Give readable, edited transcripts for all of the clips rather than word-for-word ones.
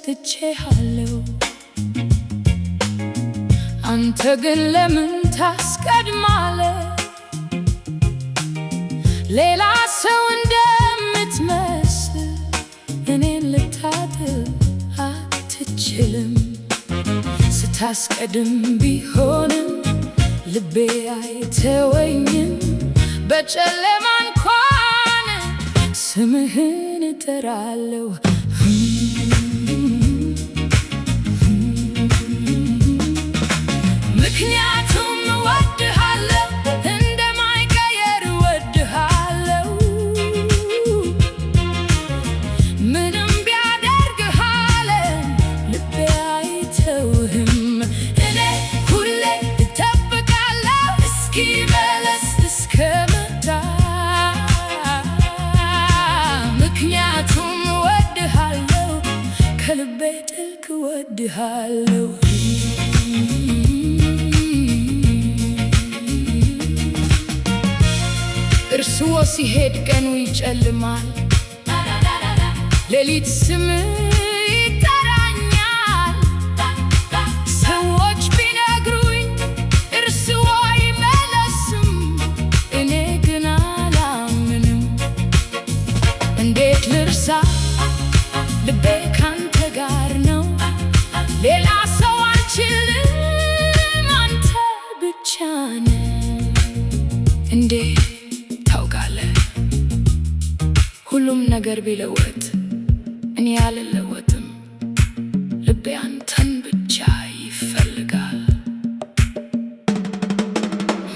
ሰጥቼሃለሁ አንተ ግን ለምን ታስቀድማለህ ሌላ ሰው እንደምትመስል እኔን ልታጥል አትችልም ስታስቀድም ቢሆንም ልቤ አይተወኝም በጨለማ እንኳን ስምህን እጠራለሁ ምክንያቱም እወድሃለሁ እንደማይቀየር እወድሃለሁ ምንም ቢያደርግህ ዓለም ልቤ አይተውህም እኔ ሁሌ እጠብቃለሁ እስኪመለስ እስከመጣ ምክንያቱም እወድሃለሁ ከልቤ ጥልቅ እወድሃለሁ እርስዎ ሲሄድ ቀኑ ይጨልማል ሌሊት ስምህ ይጠራኛል ሰዎች ቢነግሩኝ እርስዎ አይመለስም እኔ ግን አላምንም እንዴት ልርሳ ልቤ ካንተ ጋር ነው ሌላ ሰው አልችልም አንተ ብቻ ነህ እንዴት ሁሉም ነገር ቢለወጥ እኔ አልለወጥም ልቤ አንተን ብቻ ይፈልጋል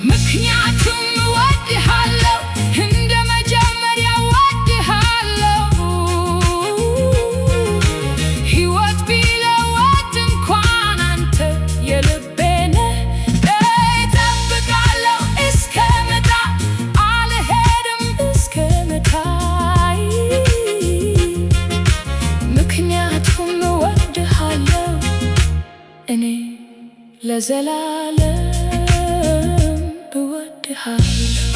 ምክንያቱም እወድሃለሁ እንደ መጀመሪያው እወድሃለሁ ሕይወት ቢለወጥ እንኳን አንተ የልቤ ነህ እጠብቃለሁ እስከመጣ አልሄድም እስከመጣ እኔ ለዘላለም እወድሃለሁ